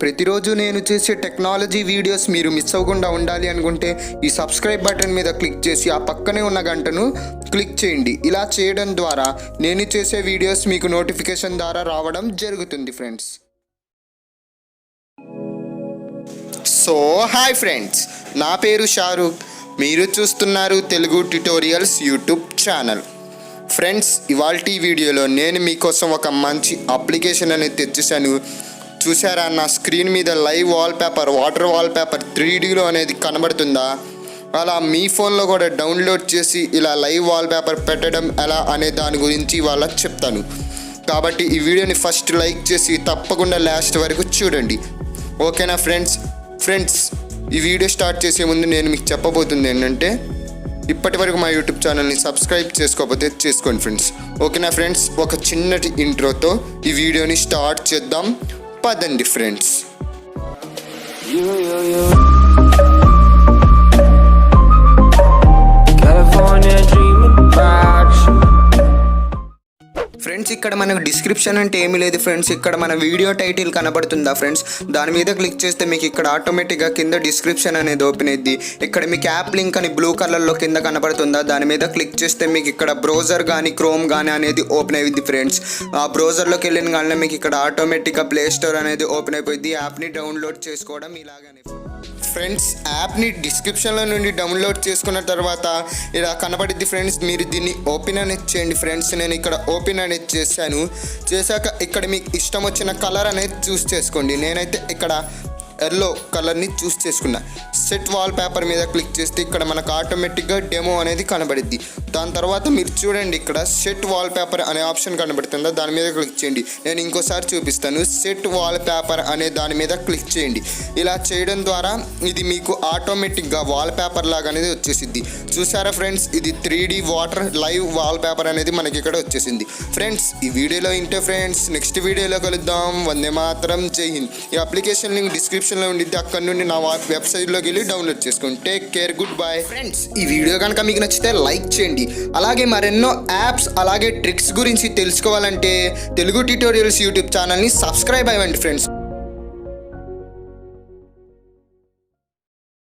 ప్రతిరోజు నేను చేసే టెక్నాలజీ వీడియోస్ మీరు మిస్ అవ్వకుండా ఉండాలి అనుకుంటే ఈ సబ్స్క్రైబ్ బటన్ మీద క్లిక్ చేసి ఆ పక్కనే ఉన్న గంటను క్లిక్ చేయండి. ఇలా చేయడం ద్వారా నేను చేసే వీడియోస్ మీకు నోటిఫికేషన్ ద్వారా రావడం జరుగుతుంది ఫ్రెండ్స్. సో హాయ్ ఫ్రెండ్స్, నా పేరు షారూక్. మీరు చూస్తున్నారు Telugu tutorials YouTube channel. Friends, ఇవాల్టి వీడియోలో నేను మీకోసం ఒక మంచి అప్లికేషన్ అనేది తెచ్చేసాను. చూసారా, నా స్క్రీన్ మీద లైవ్ వాల్పేపర్, వాటర్ వాల్పేపర్ 3Dలో అనేది కనబడుతుందా? అలా మీ ఫోన్లో కూడా డౌన్లోడ్ చేసి ఇలా లైవ్ వాల్పేపర్ పెట్టడం ఎలా అనే దాని గురించి వాళ్ళకి చెప్తాను. కాబట్టి ఈ వీడియోని ఫస్ట్ లైక్ చేసి తప్పకుండా లాస్ట్ వరకు చూడండి, ఓకేనా ఫ్రెండ్స్. ఈ వీడియో స్టార్ట్ చేసే ముందు నేను మీకు చెప్పబోతుంది ఏంటంటే, ఇప్పటి వరకు మా యూట్యూబ్ ఛానల్ని సబ్స్క్రైబ్ చేసుకోకపోతే చేసుకోండి ఫ్రెండ్స్, ఓకేనా ఫ్రెండ్స్. ఒక చిన్నటి ఇంట్రోతో ఈ వీడియోని స్టార్ట్ చేద్దాం, పదండి ఫ్రెండ్స్. ఫ్రెండ్స్, ఇక్కడ మనకు డిస్క్రిప్షన్ అంటే ఏమీ లేదు ఫ్రెండ్స్. ఇక్కడ మన వీడియో టైటిల్ కనబడుతుందా ఫ్రెండ్స్, దాని మీద క్లిక్ చేస్తే మీకు ఇక్కడ ఆటోమేటిక్గా కింద డిస్క్రిప్షన్ అనేది ఓపెన్ అయ్యింది. ఇక్కడ మీకు యాప్ లింక్ అని బ్లూ కలర్లో కింద కనబడుతుందా, దాని మీద క్లిక్ చేస్తే మీకు ఇక్కడ బ్రౌజర్ కానీ క్రోమ్ కానీ అనేది ఓపెన్ అయ్యింది ఫ్రెండ్స్. ఆ బ్రౌజర్లోకి వెళ్ళిన కానీ మీకు ఇక్కడ ఆటోమేటిక్గా ప్లే స్టోర్ అనేది ఓపెన్ అయిపోయింది. యాప్ని డౌన్లోడ్ చేసుకోవడం ఇలాగనే ఫ్రెండ్స్. యాప్ని డిస్క్రిప్షన్లో నుండి డౌన్లోడ్ చేసుకున్న తర్వాత ఇలా కనబడిద్ది ఫ్రెండ్స్. మీరు దీన్ని ఓపెన్ అనేది చేయండి ఫ్రెండ్స్. నేను ఇక్కడ ఓపెన్ అనేది చేశాక ఇక్కడ మీకు ఇష్టం వచ్చిన కలర్ అనేది చూస్ చేసుకోండి. నేనైతే ఇక్కడ ఎల్లో కలర్ని చూస్ చేసుకున్నా. సెట్ వాల్ పేపర్ మీద క్లిక్ చేస్తే ఇక్కడ మనకు ఆటోమేటిక్గా డెమో అనేది కనబడిద్ది. దాని తర్వాత మీరు చూడండి, ఇక్కడ సెట్ వాల్ పేపర్ అనే ఆప్షన్ కనబడుతుందా, దాని మీద క్లిక్ చేయండి. నేను ఇంకోసారి చూపిస్తాను. సెట్ వాల్ పేపర్ అనే దాని మీద క్లిక్ చేయండి. ఇలా చేయడం ద్వారా ఇది మీకు ఆటోమేటిక్గా వాల్ పేపర్ లాగా అనేది వచ్చేసింది. చూసారా ఫ్రెండ్స్, ఇది 3D water live wall paper అనేది మనకి ఇక్కడ వచ్చేసింది ఫ్రెండ్స్. ఈ వీడియోలో ఇంటే ఫ్రెండ్స్, నెక్స్ట్ వీడియోలో కలుద్దాం. వందే మాతరం, జై హింద్. ఈ అప్లికేషన్ లింక్ డిస్క్రిప్షన్లో ఉండిద్ది, అక్కడ నుండి నా వెబ్సైట్లోకి వెళ్ళి డౌన్లోడ్ చేసుకోండి. Take care, good bye friends. ఈ వీడియో కనుక మీకు నచ్చితే లైక్ చేయండి. అలాగే మరెన్నో యాప్స్ అలాగే ట్రిక్స్ గురించి తెలుసుకోవాలంటే తెలుగు ట్యుటోరియల్స్ యూట్యూబ్ ఛానల్ని సబ్స్క్రైబ్ అవ్వండి ఫ్రెండ్స్.